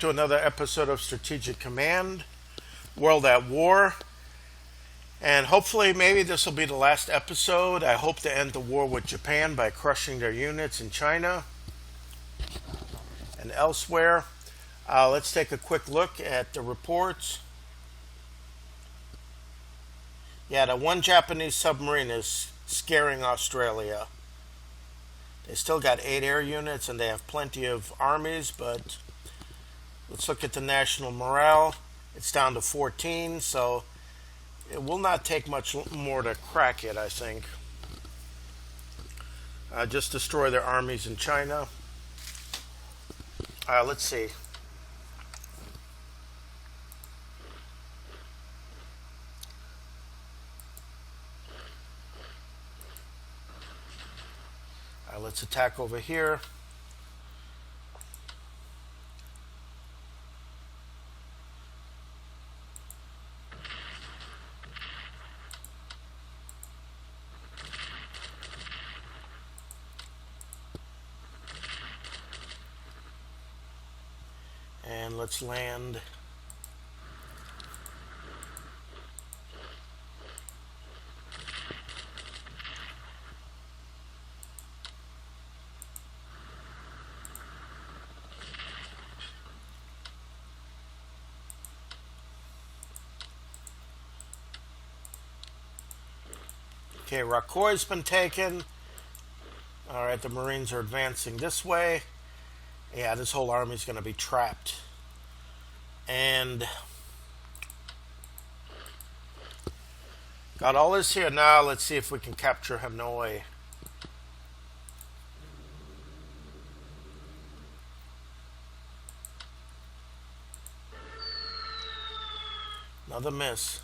to another episode of Strategic Command, World at War. And hopefully, maybe this will be the last episode. I hope to end the war with Japan by crushing their units in China and elsewhere. Let's take a quick look at the reports. Yeah, the one Japanese submarine is scaring Australia. They still got 8 air units and they have plenty of armies, but let's look at the national morale. It's down to 14, so it will not take much more to crack it, I think. Just destroy their armies in China. Let's see. Let's attack over here. And let's land. Okay, Rakoi's been taken. Alright, the Marines are advancing this way. Yeah, this whole army's going to be trapped. And got all this here. Now let's see if we can capture Hanoi. Another miss.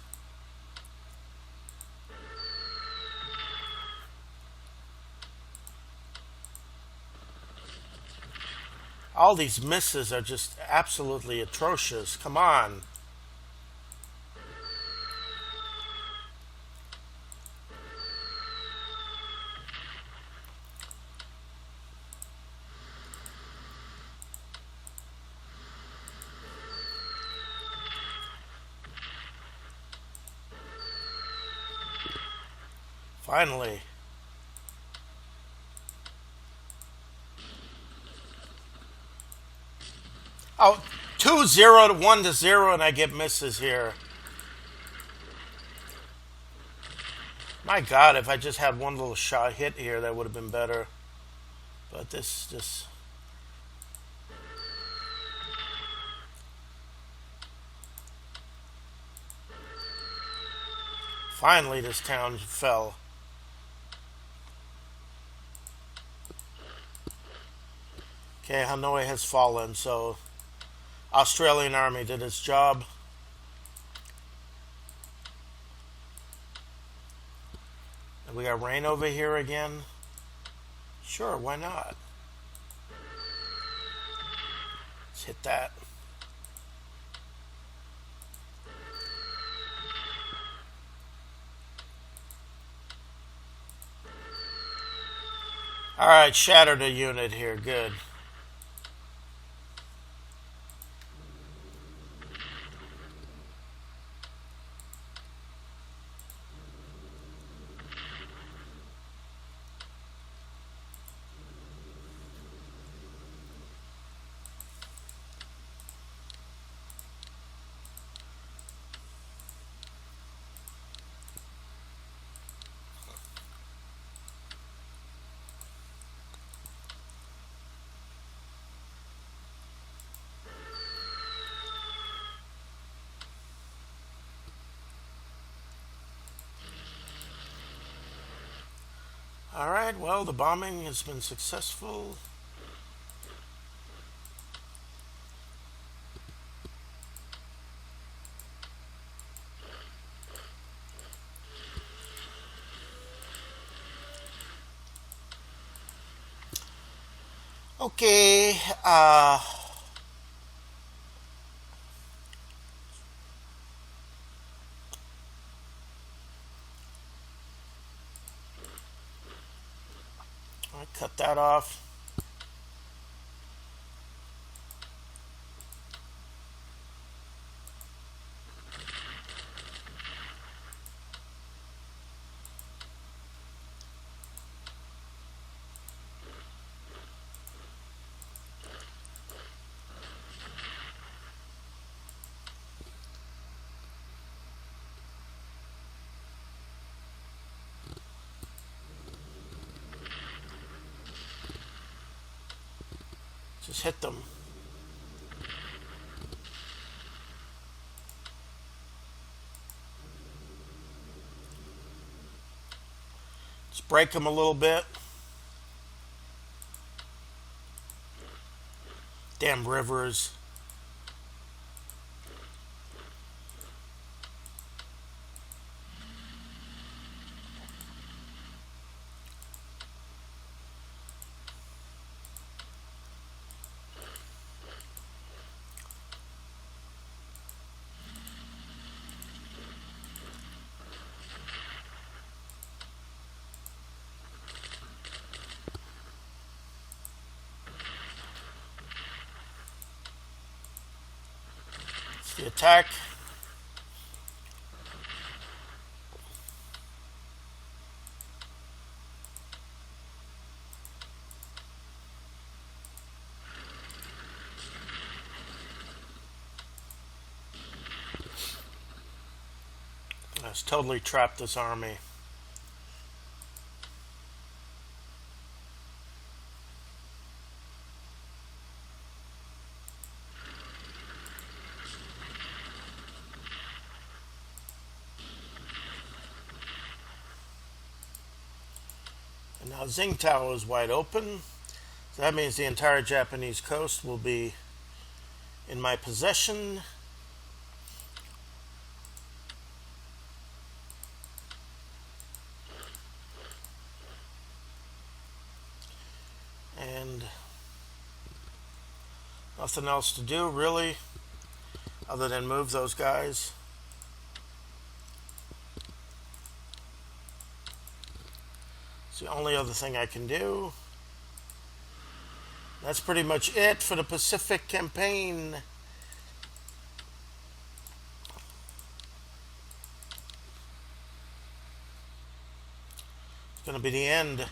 All these misses are just absolutely atrocious. Come on. Finally. Oh, 2-0 to 1-0, and I get misses here. My God, if I just had one little shot hit here, that would have been better. But this just... Finally, this town fell. Okay, Hanoi has fallen, so Australian army did its job. And we got rain over here again. Sure, why not? Let's hit that. Alright, shattered a unit here. Good. Alright, well, the bombing has been successful. Okay, I cut that off. Just hit them. Just break them a little bit. Damn rivers. It's the attack. Let's totally trap this army. And now Tsingtao is wide open. So that means the entire Japanese coast will be in my possession. And nothing else to do really other than move those guys. It's the only other thing I can do. That's pretty much it for the Pacific campaign. It's going to be the end.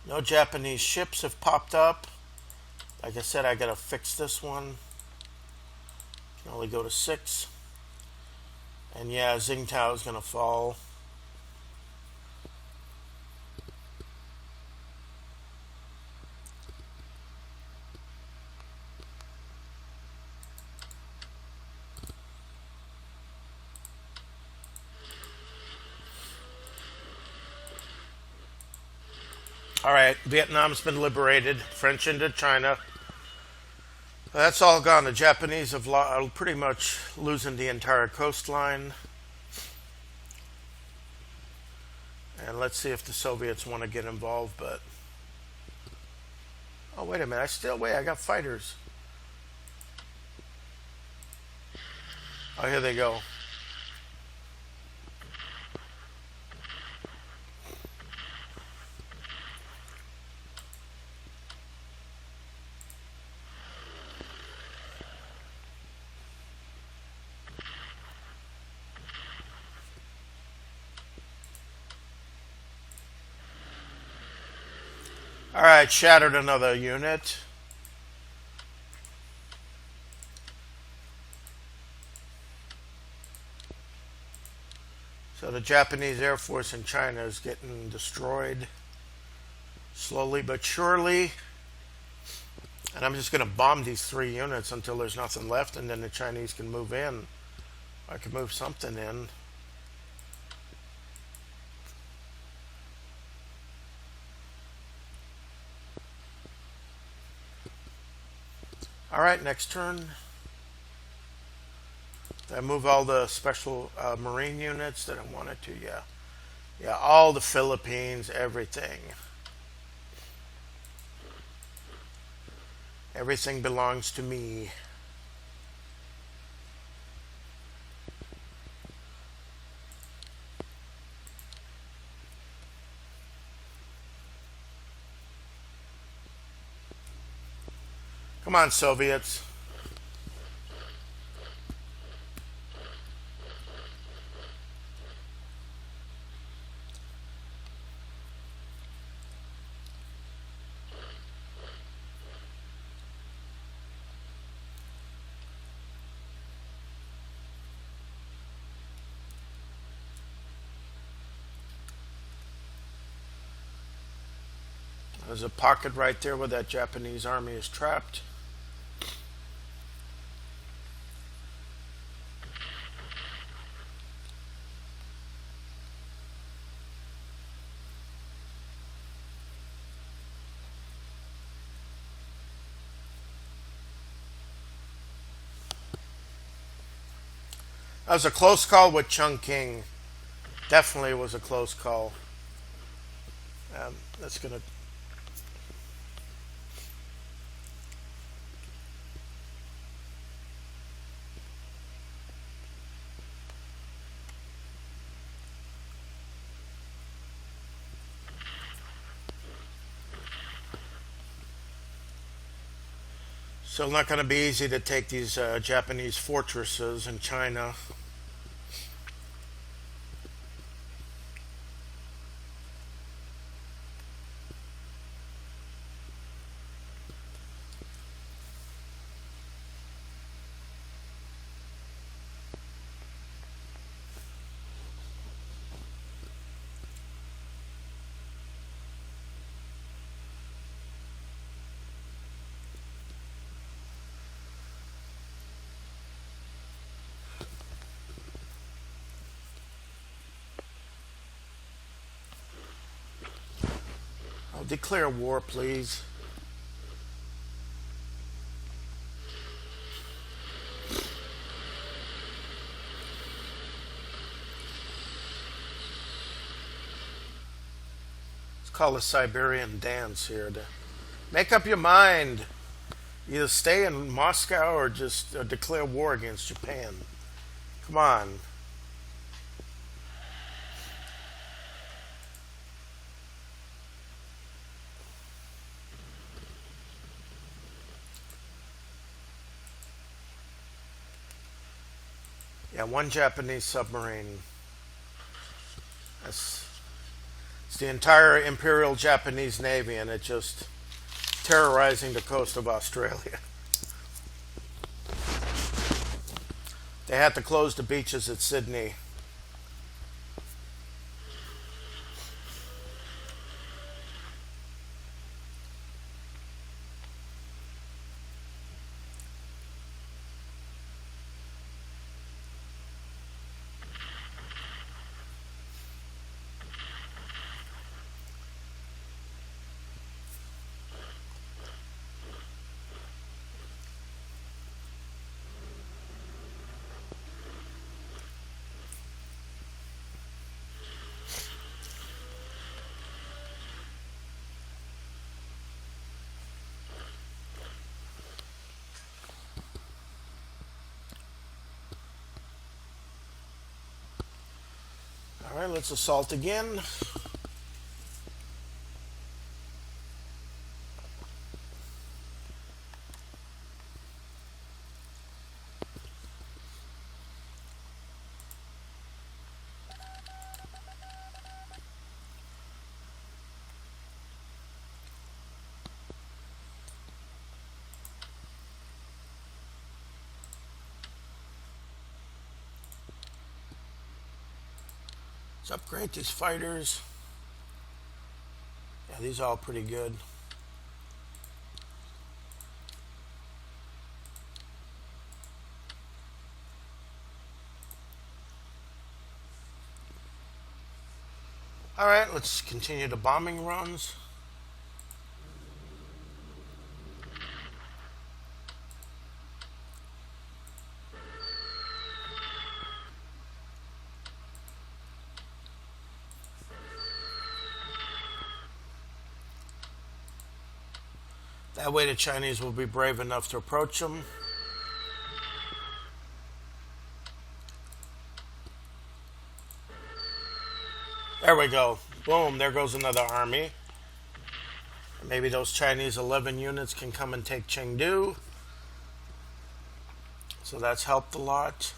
No Japanese ships have popped up. Like I said, I gotta fix this one. Can only go to 6. And yeah, Tsingtao is gonna fall. Alright, Vietnam's been liberated. French Indochina. That's all gone. The Japanese have pretty much losing the entire coastline. And let's see if the Soviets want to get involved, but... Oh, wait a minute. I got fighters. Oh, here they go. Alright, shattered another unit. So the Japanese Air Force in China is getting destroyed slowly but surely. And I'm just going to bomb these 3 units until there's nothing left, and then the Chinese can move in. I can move something in. Alright, next turn. Did I move all the special Marine units that I wanted to? Yeah. Yeah, all the Philippines, everything. Everything belongs to me. Come on, Soviets. There's a pocket right there where that Japanese army is trapped. That was a close call with Chungking. Definitely was a close call. That's gonna. Still not going to be easy to take these Japanese fortresses in China. I'll declare war, please. It's called a Siberian dance here. To make up your mind. Either stay in Moscow or just declare war against Japan. Come on. Yeah, one Japanese submarine. That's it's the entire Imperial Japanese Navy, and it's just terrorizing the coast of Australia. They had to close the beaches at Sydney. All right, let's assault again. Let's upgrade these fighters. Yeah, these are all pretty good. All right, let's continue the bombing runs. That way the Chinese will be brave enough to approach them. There we go. Boom, there goes another army. Maybe those Chinese 11 units can come and take Chengdu. So that's helped a lot.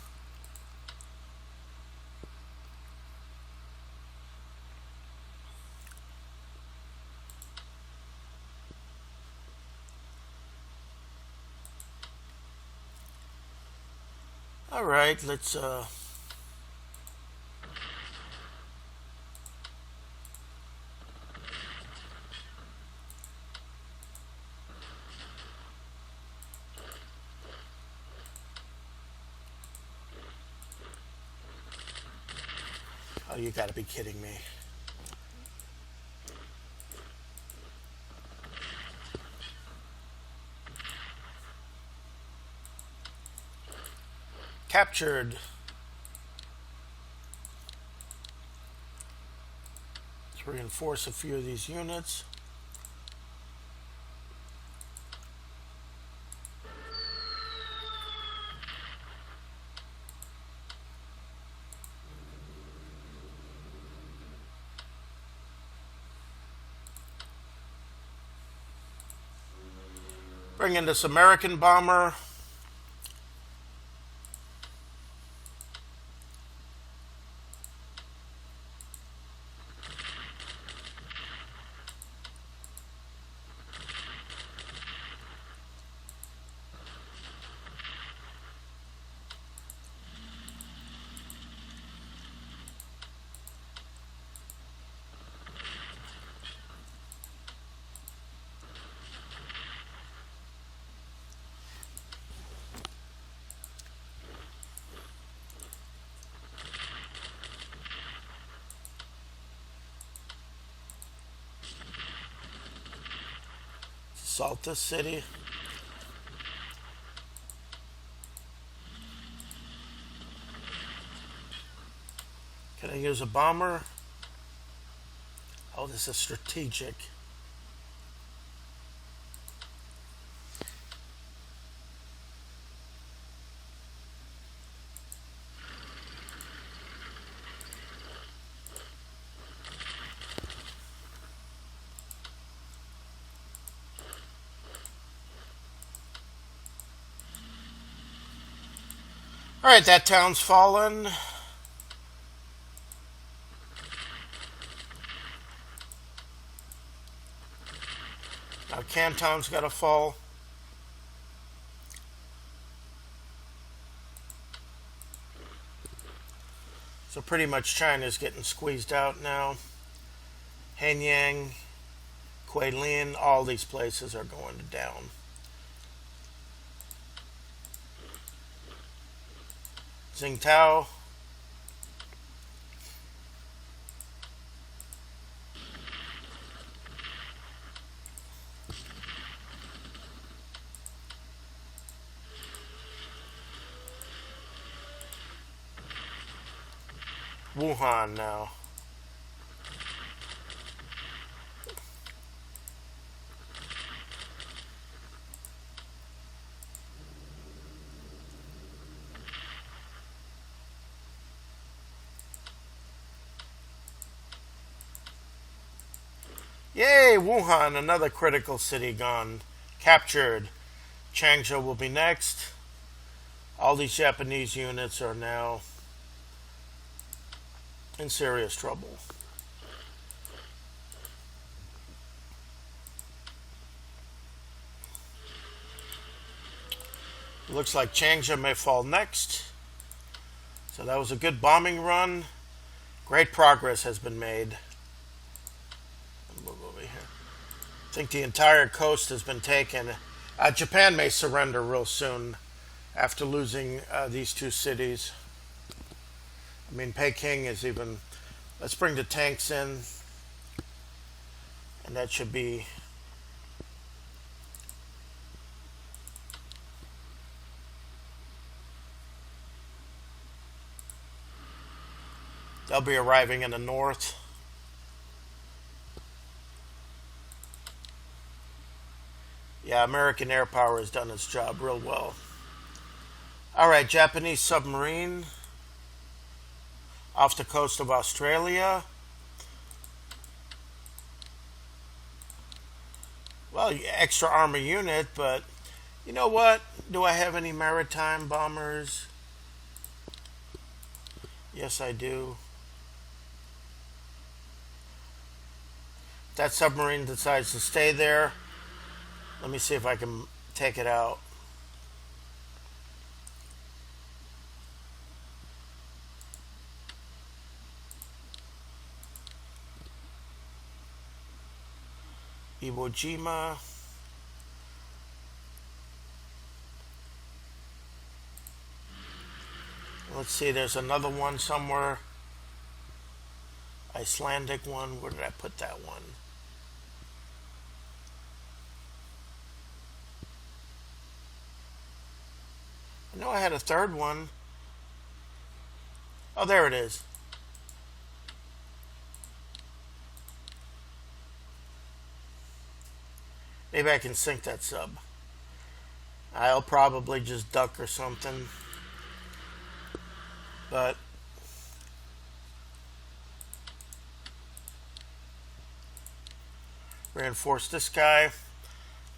All right, let's Oh, you gotta be kidding me. Captured. Let's reinforce a few of these units. Bring in this American bomber. Assault this city. Can I use a bomber? Oh, this is strategic. All right, that town's fallen. Now Canton's got to fall. So pretty much China's getting squeezed out now. Hanyang, Guilin, all these places are going down. Tsingtao. Wuhan now. Yay, Wuhan, another critical city gone. Captured. Changzhou will be next. All these Japanese units are now in serious trouble. Looks like Changzhou may fall next. So that was a good bombing run. Great progress has been made. Move over here. I think the entire coast has been taken. Japan may surrender real soon after losing these two cities. I mean, Peking is even... Let's bring the tanks in. And that should be... They'll be arriving in the north. Yeah, American air power has done its job real well. Alright, Japanese submarine off the coast of Australia. Well, extra armor unit, but you know what? Do I have any maritime bombers? Yes, I do. That submarine decides to stay there. Let me see if I can take it out. Iwo Jima. Let's see, there's another one somewhere. Icelandic one. Where did I put that one? I know I had a third one. Oh, there it is. Maybe I can sync that sub. I'll probably just duck or something. But reinforce this guy.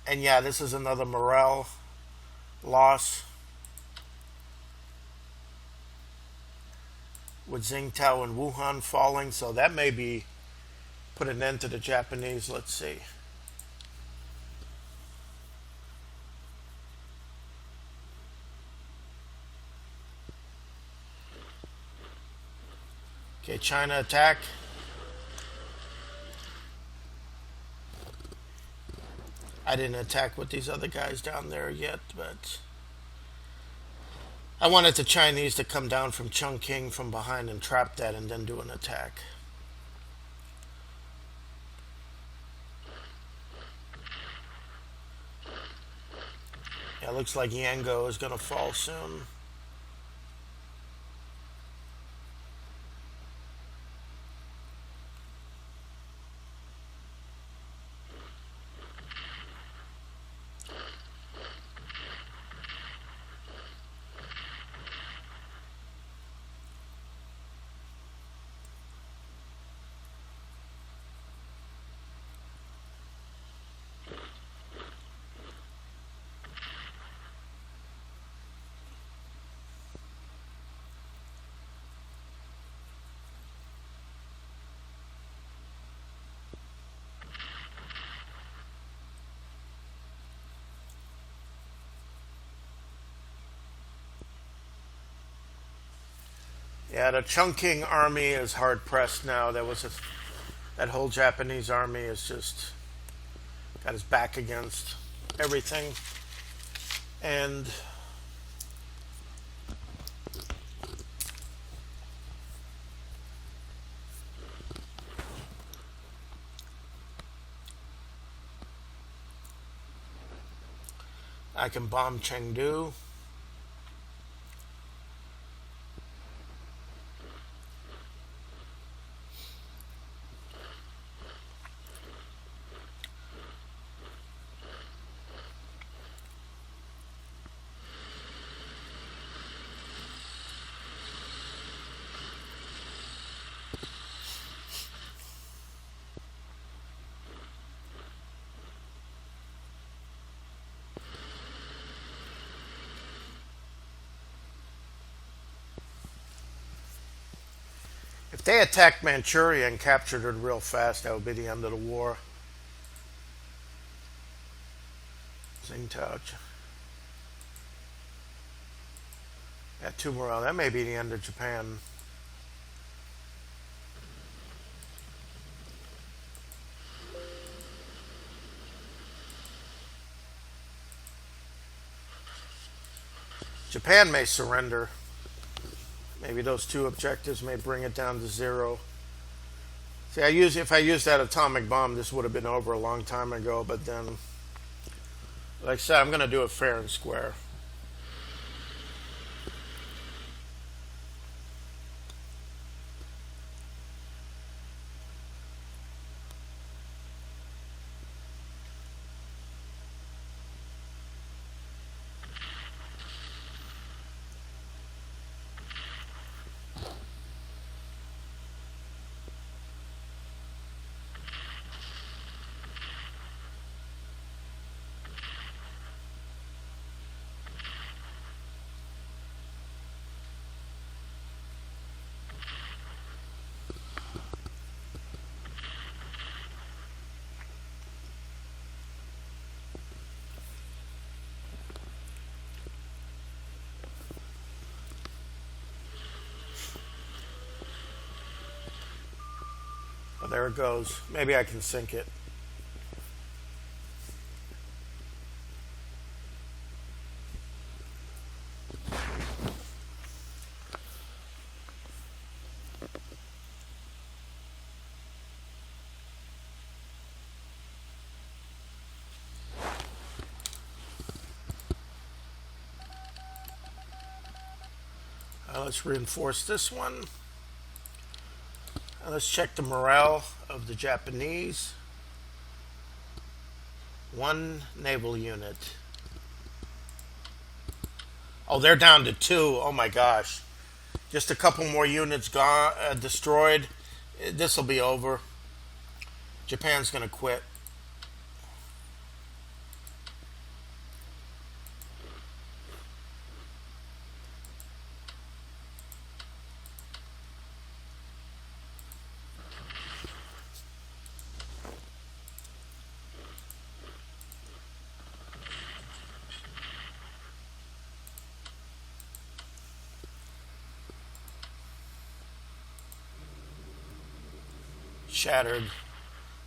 And yeah, this is another morale loss. With Tsingtao and Wuhan falling, so that may be put an end to the Japanese. Let's see. Okay, China attack. I didn't attack with these other guys down there yet, but I wanted the Chinese to come down from Chongqing from behind and trap that and then do an attack. Yeah, it looks like Yango is going to fall soon. Yeah, the Chungking army is hard pressed now. That whole Japanese army is just got his back against everything, and I can bomb Chengdu. If they attacked Manchuria and captured it real fast, that would be the end of the war. Tsingtao. Yeah, two morale. That may be the end of Japan. Japan may surrender. Maybe those two objectives may bring it down to 0. See, if I used that atomic bomb, this would have been over a long time ago. But then, like I said, I'm going to do it fair and square. Oh, there it goes. Maybe I can sink it. let's reinforce this one. Let's check the morale of the Japanese. 1 naval unit. Oh, they're down to 2. Oh my gosh. Just a couple more units gone, destroyed. This will be over. Japan's going to quit. Shattered.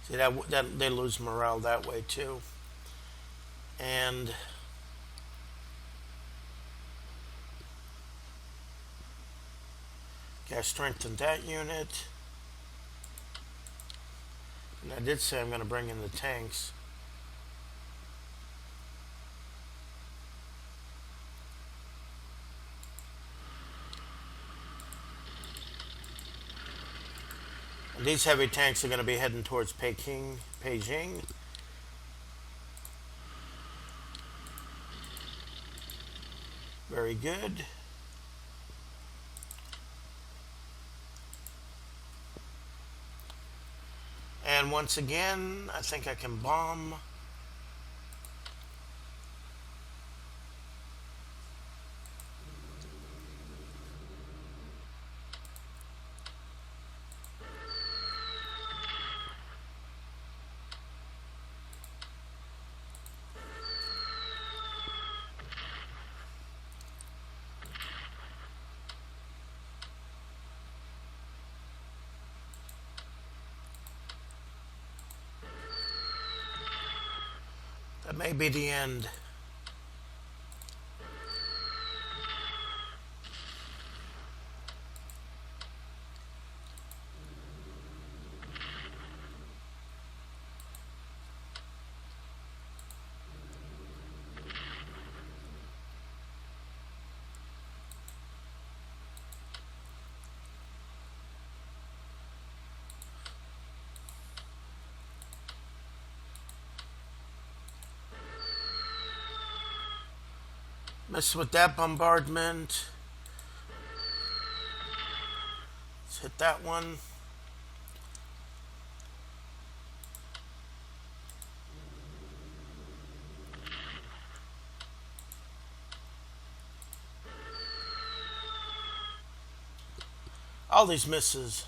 See that they lose morale that way too. And gotta strengthen that unit. And I did say I'm going to bring in the tanks. And these heavy tanks are going to be heading towards Beijing. Very good. And once again, I think I can bomb. That may be the end. Mess with that bombardment. Let's hit that one. All these misses.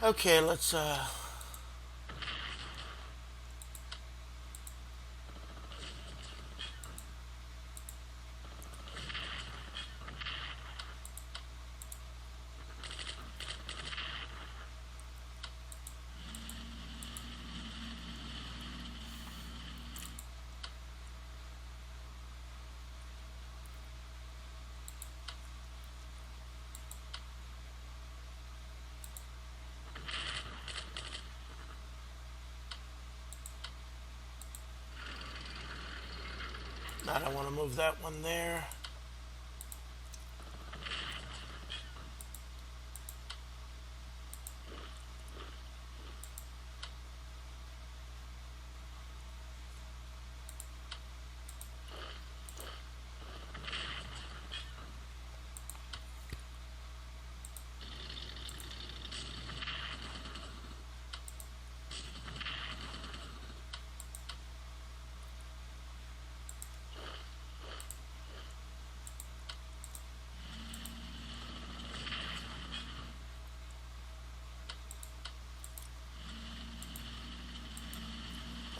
Okay, let's I don't want to move that one there.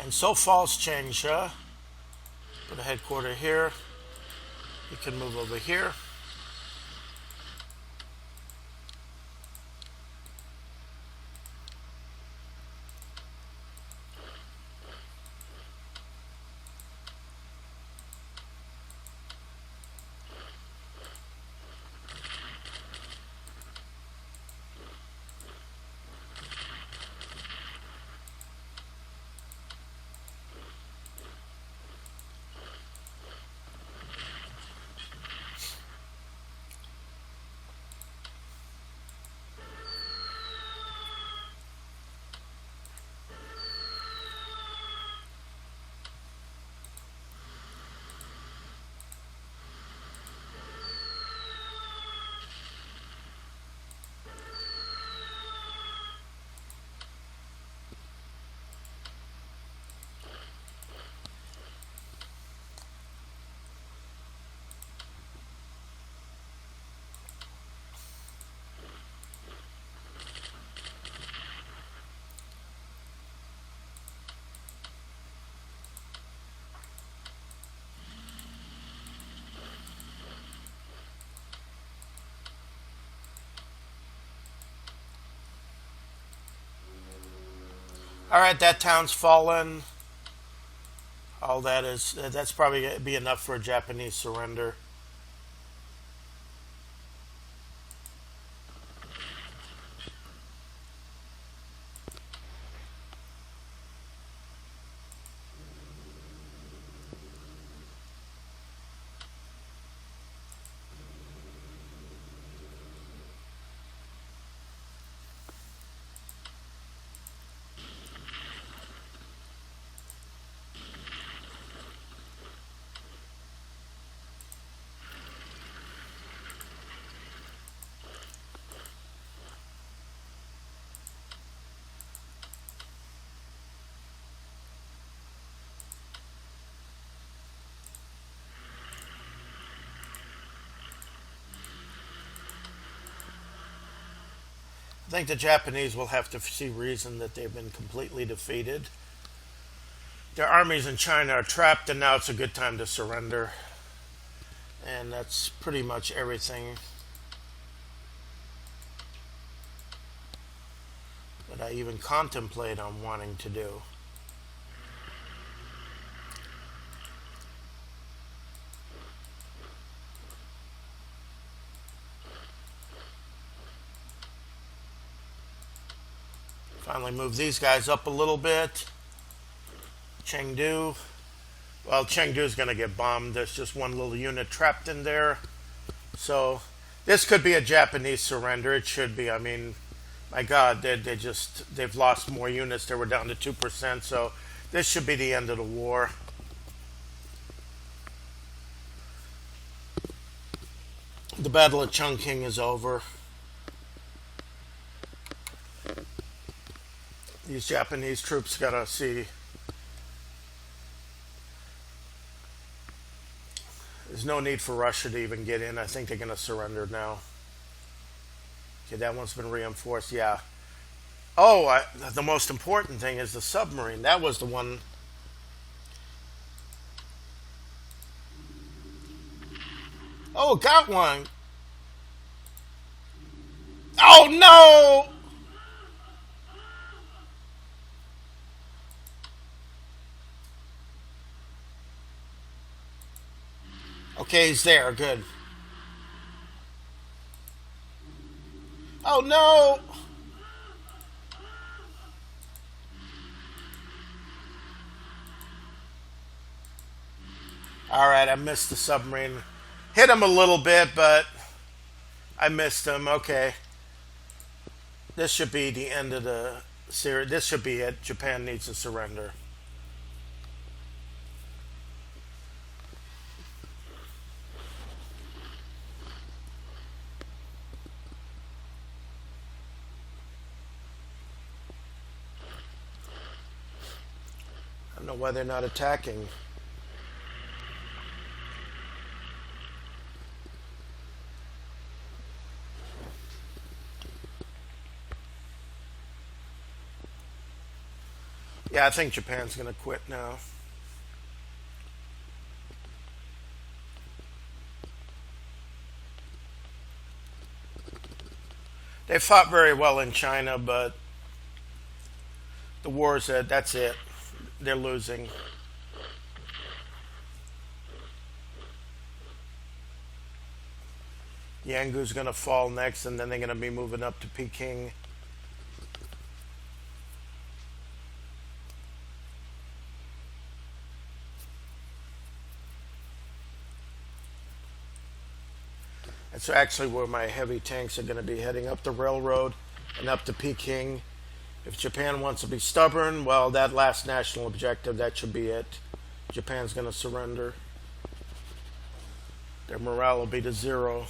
And so falls Changsha. Put a headquarter here. You can move over here. All right, that town's fallen. All that's probably going to be enough for a Japanese surrender. I think the Japanese will have to see reason that they've been completely defeated. Their armies in China are trapped, and now it's a good time to surrender. And that's pretty much everything that I even contemplate on wanting to do. Finally move these guys up a little bit. Chengdu. Well, Chengdu's going to get bombed. There's just one little unit trapped in there. So this could be a Japanese surrender. It should be. I mean, my God, they've lost more units. They were down to 2%. So this should be the end of the war. The Battle of Chungking is over. These Japanese troops gotta see. There's no need for Russia to even get in. I think they're gonna surrender now. Okay, that one's been reinforced. Yeah. Oh, the most important thing is the submarine. That was the one. Oh, got one. Oh no! Okay, he's there. Good. Oh no! All right, I missed the submarine. Hit him a little bit, but I missed him. Okay. This should be the end of the series. This should be it. Japan needs to surrender. I don't know why they're not attacking. Yeah, I think Japan's going to quit now. They fought very well in China, but the war said that's it. They're losing. Yangon's going to fall next, and then they're going to be moving up to Peking. That's actually where my heavy tanks are going to be heading, up the railroad and up to Peking. If Japan wants to be stubborn, well, that last national objective, that should be it. Japan's going to surrender. Their morale will be to zero.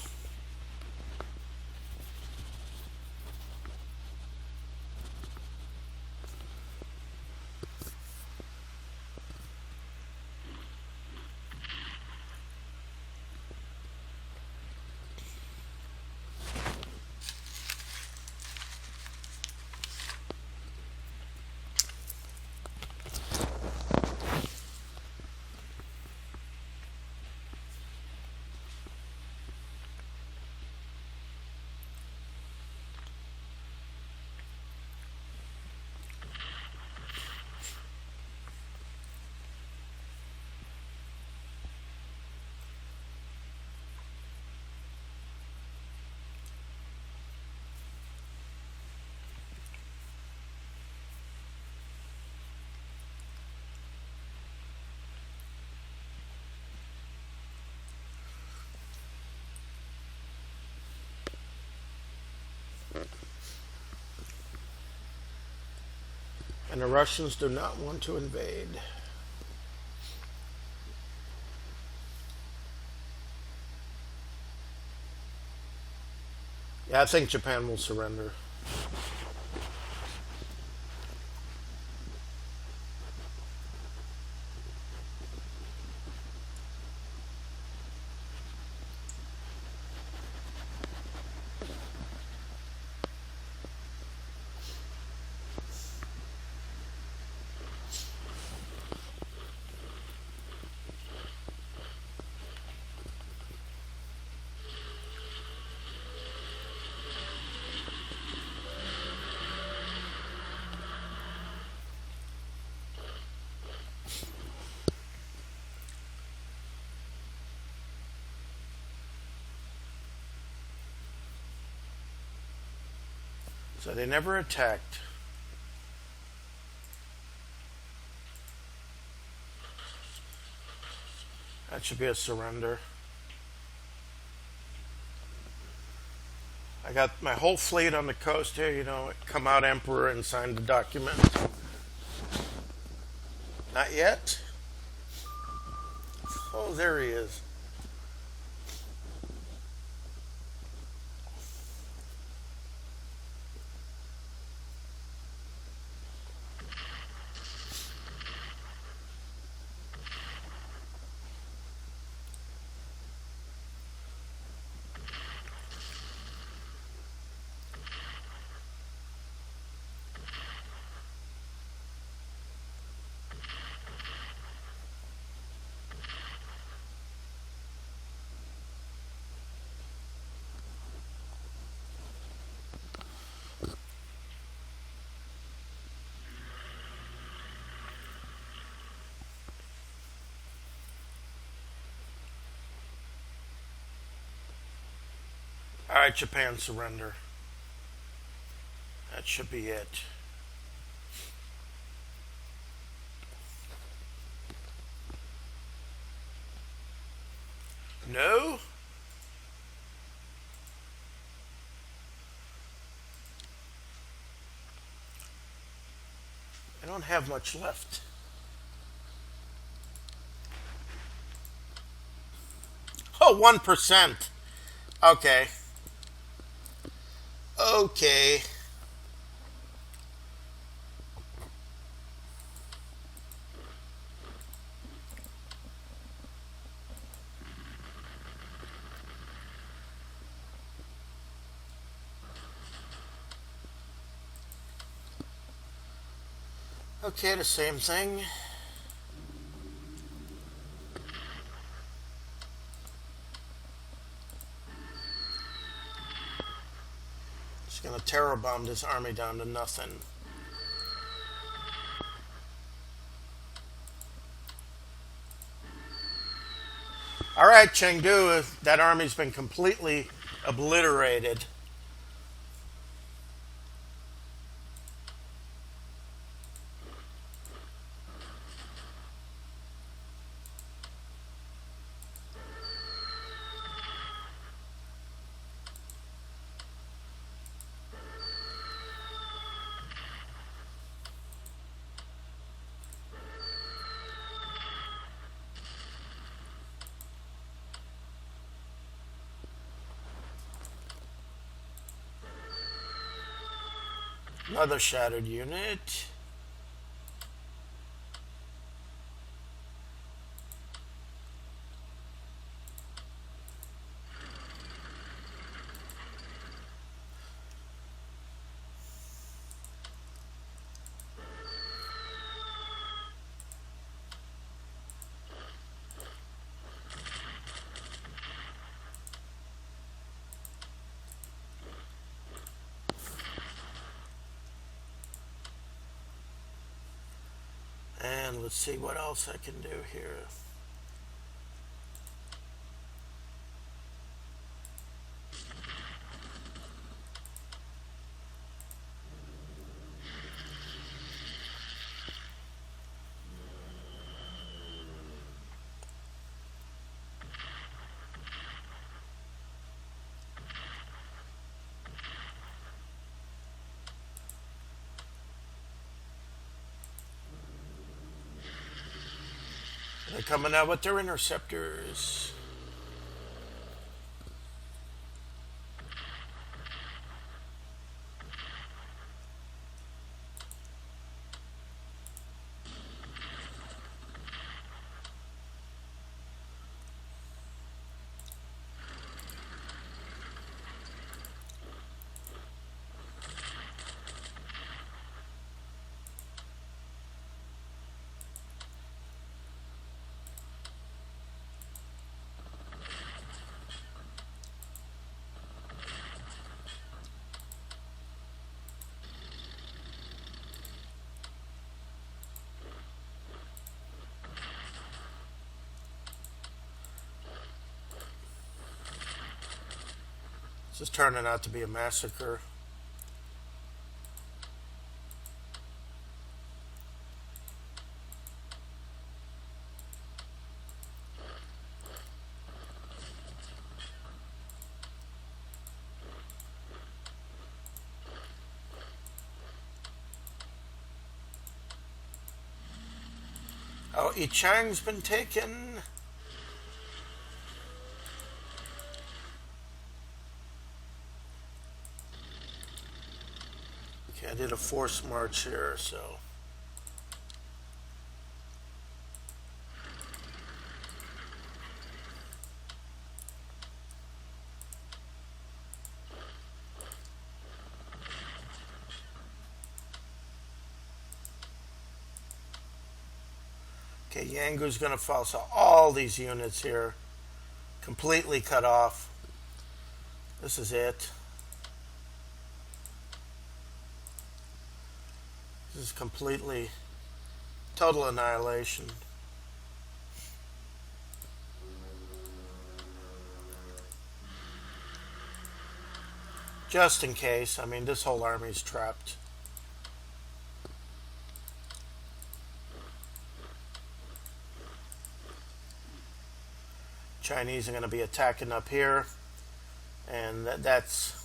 And the Russians do not want to invade. Yeah, I think Japan will surrender. So they never attacked. That should be a surrender. I got my whole fleet on the coast here, come out Emperor and sign the document. Not yet. Oh, there he is. All right, Japan surrender. That should be it. No? I don't have much left. Oh, 1%. Okay. Okay. Okay, the same thing. Just gonna terror bomb this army down to nothing. All right, Chengdu, that army's been completely obliterated. Another shattered unit. And let's see what else I can do here. They're coming out with their interceptors. This is turning out to be a massacre. Oh, Yichang's been taken. Okay, I did a force march here, so. Okay, Yangu's going to fall. So all these units here completely cut off. This is it. This is completely total annihilation. Just in case. I mean, this whole army's trapped. Chinese are going to be attacking up here, and that's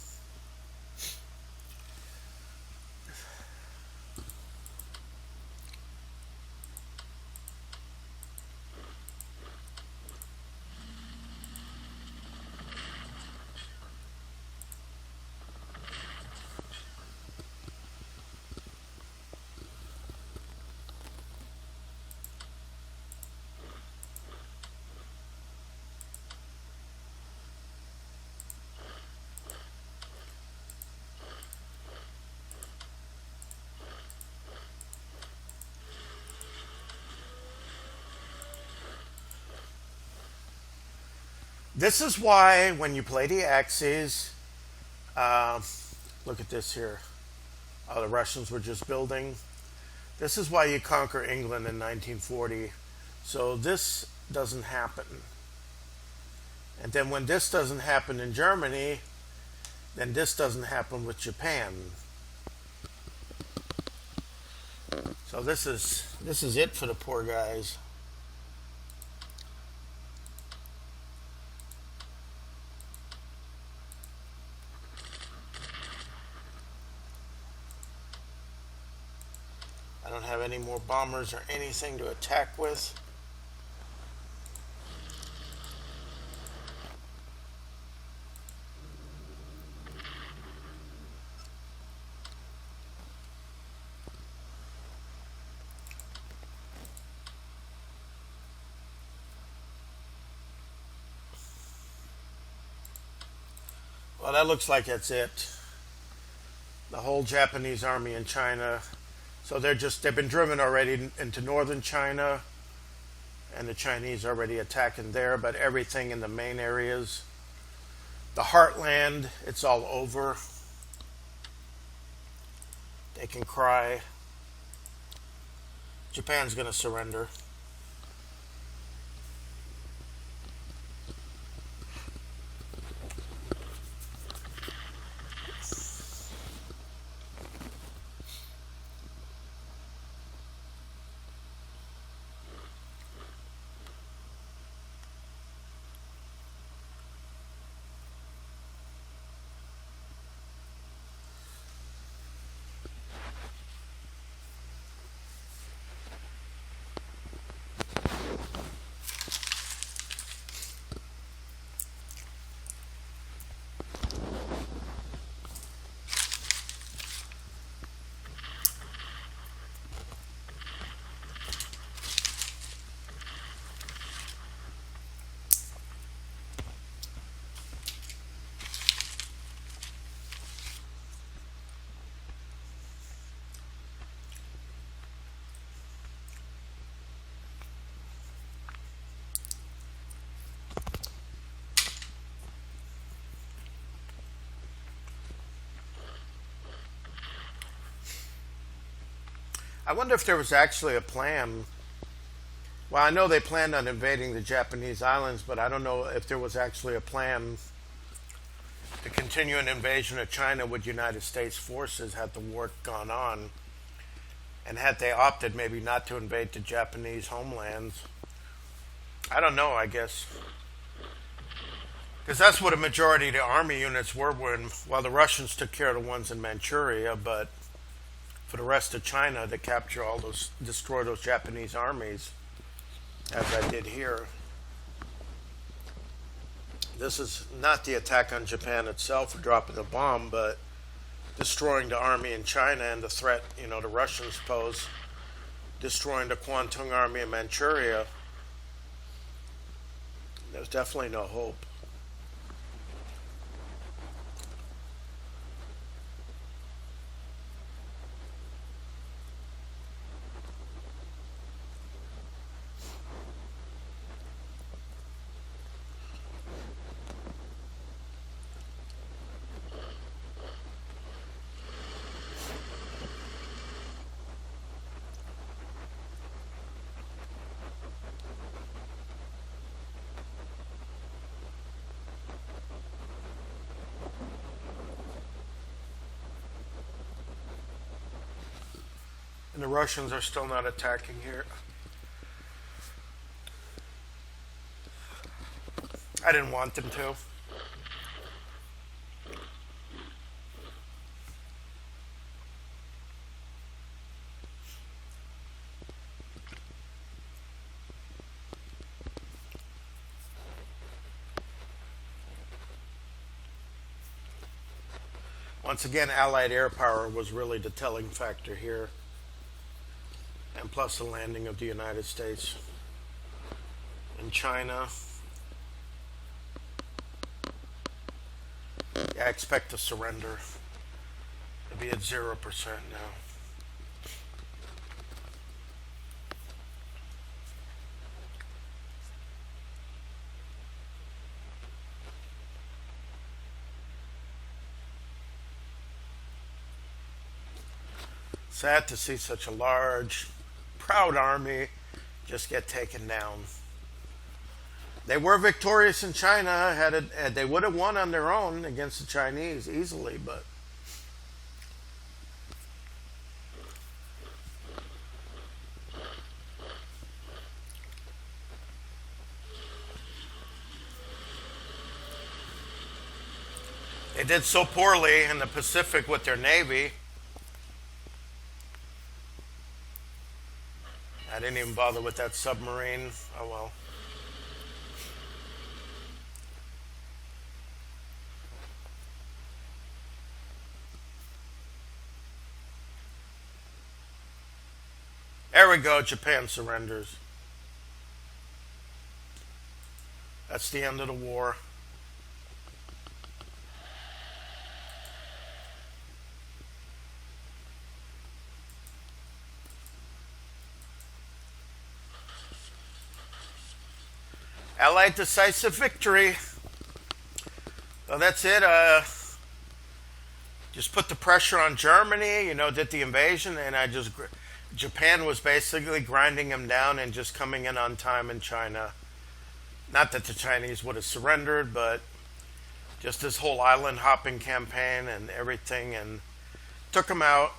this is why when you play the Axis, look at this here. The Russians were just building. This is why you conquer England in 1940. So this doesn't happen. And then when this doesn't happen in Germany, then this doesn't happen with Japan. So this is it for the poor guys. I don't have any more bombers or anything to attack with. Well, that looks like that's it. The whole Japanese army in China. So they've been driven already into northern China, and the Chinese are already attacking there, but everything in the main areas, the heartland, it's all over. They can cry. Japan's going to surrender. I wonder if there was actually a plan. Well, I know they planned on invading the Japanese islands, but I don't know if there was actually a plan to continue an invasion of China with United States forces had the war gone on, and had they opted maybe not to invade the Japanese homelands. I don't know, I guess. Because that's what a majority of the army units were when, while the Russians took care of the ones in Manchuria, but for the rest of China to capture all those, destroy those Japanese armies, as I did here. This is not the attack on Japan itself for dropping the bomb, but destroying the army in China and the threat, the Russians pose, destroying the Kwantung army in Manchuria. There's definitely no hope. And the Russians are still not attacking here. I didn't want them to. Once again, Allied air power was really the telling factor here, and plus the landing of the United States in China. Yeah, I expect to surrender. It'll be at 0% now. Sad to see such a large, proud army just get taken down. They were victorious in China. They would have won on their own against the Chinese easily, but they did so poorly in the Pacific with their navy. I didn't even bother with that submarine. Oh well. There we go. Japan surrenders. That's the end of the war. Allied decisive victory. So that's it. Just put the pressure on Germany, did the invasion, and Japan was basically grinding them down and just coming in on time in China. Not that the Chinese would have surrendered, but just this whole island hopping campaign and everything, and took them out.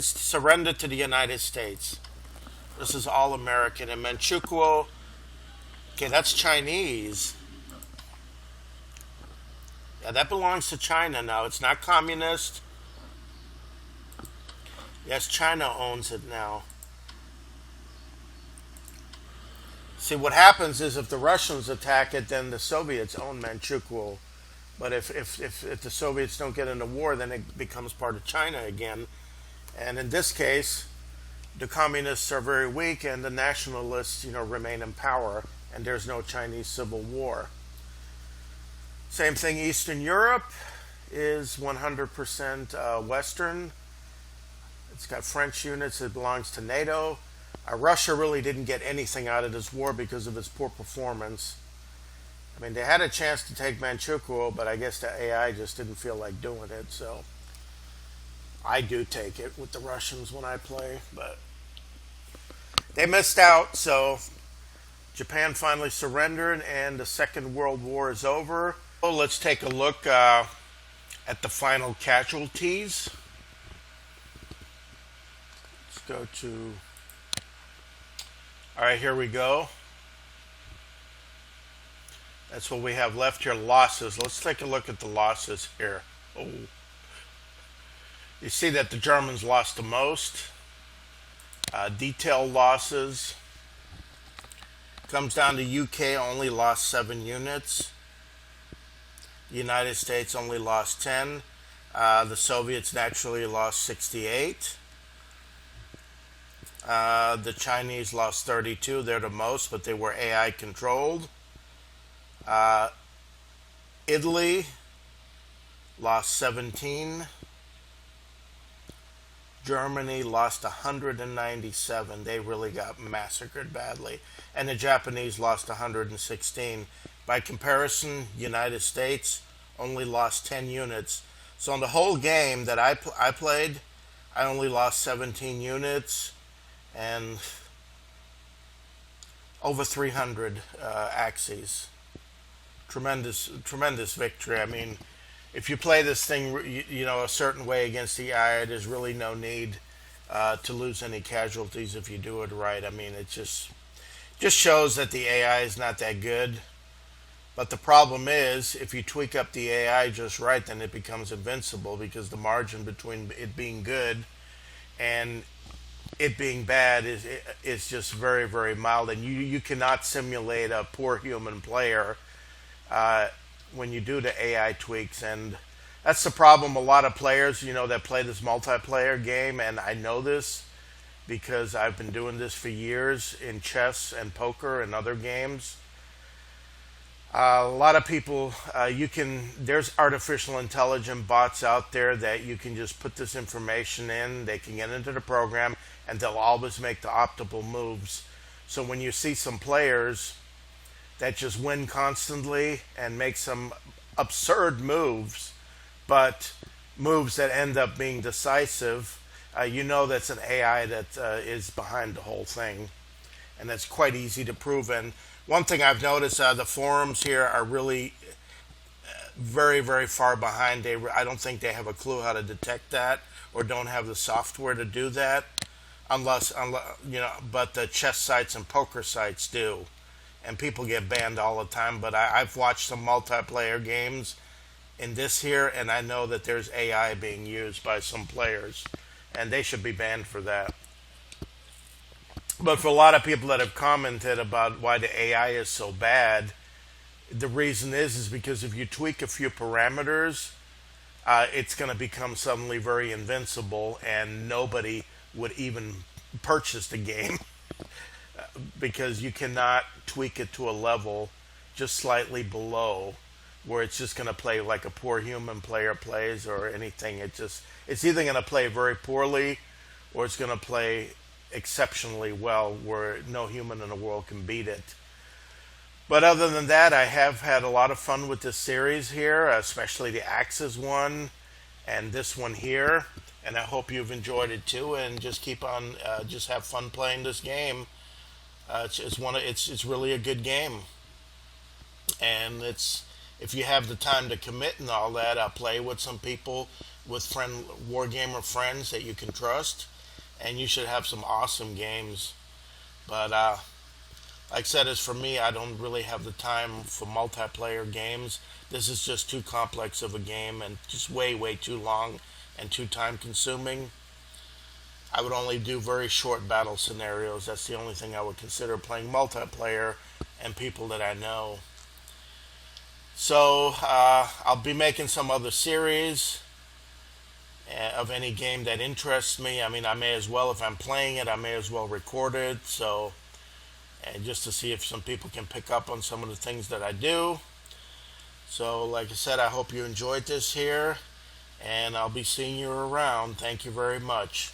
Surrendered to the United States. This is all American. And Manchukuo, okay, that's Chinese. Yeah, that belongs to China now. It's not communist. Yes, China owns it now. See, what happens is if the Russians attack it, then the Soviets own Manchukuo. But if the Soviets don't get in the war, then it becomes part of China again. And in this case, the communists are very weak and the nationalists, remain in power. And there's no Chinese civil war. Same thing, Eastern Europe is 100% Western. It's got French units. It belongs to NATO. Russia really didn't get anything out of this war because of its poor performance. I mean, they had a chance to take Manchukuo, but I guess the AI just didn't feel like doing it. So I do take it with the Russians when I play, but they missed out. So Japan finally surrendered, and the Second World War is over. So let's take a look at the final casualties. Let's go to. All right, here we go. That's what we have left here. Losses. Let's take a look at the losses here. Oh. You see that the Germans lost the most. Detail losses. Comes down to UK only lost 7 units. The United States only lost 10. The Soviets naturally lost 68. The Chinese lost 32. They're the most, but they were AI controlled. Italy lost 17. Germany lost 197. They really got massacred badly. And the Japanese lost 116. By comparison, United States only lost 10 units. So in the whole game that I played, I only lost 17 units and over 300 axes. Tremendous victory. I mean, if you play this thing, a certain way against the AI, there's really no need to lose any casualties if you do it right. I mean, it just shows that the AI is not that good. But the problem is, if you tweak up the AI just right, then it becomes invincible, because the margin between it being good and it being bad is just very, very mild. And you cannot simulate a poor human player when you do the AI tweaks. And that's the problem. A lot of players, that play this multiplayer game, and I know this because I've been doing this for years in chess and poker and other games. A lot of people, there's artificial intelligence bots out there that you can just put this information in, they can get into the program, and they'll always make the optimal moves. So when you see some players that just win constantly and make some absurd moves, but moves that end up being decisive, that's an AI that is behind the whole thing. And that's quite easy to prove. And one thing I've noticed, the forums here are really very, very far behind. I don't think they have a clue how to detect that, or don't have the software to do that, unless but the chess sites and poker sites do. And people get banned all the time. But I've watched some multiplayer games in this here, and I know that there's AI being used by some players, and they should be banned for that. But for a lot of people that have commented about why the AI is so bad, the reason is because if you tweak a few parameters, it's going to become suddenly very invincible, and nobody would even purchase the game because you cannot tweak it to a level just slightly below where it's just going to play like a poor human player plays or anything. It's either going to play very poorly, or it's going to play exceptionally well where no human in the world can beat it. But other than that, I have had a lot of fun with this series here, especially the Axis one and this one here, and I hope you've enjoyed it too, and just keep on just have fun playing this game. It's really a good game, and if you have the time to commit and all that, play with some people, with wargamer friends that you can trust, and you should have some awesome games. But like I said, as for me, I don't really have the time for multiplayer games. This is just too complex of a game, and just way, way too long and too time consuming. I would only do very short battle scenarios. That's the only thing I would consider playing multiplayer, and people that I know. So I'll be making some other series of any game that interests me. I mean, I may as well, if I'm playing it, I may as well record it. So, and just to see if some people can pick up on some of the things that I do. So, like I said, I hope you enjoyed this here, and I'll be seeing you around. Thank you very much.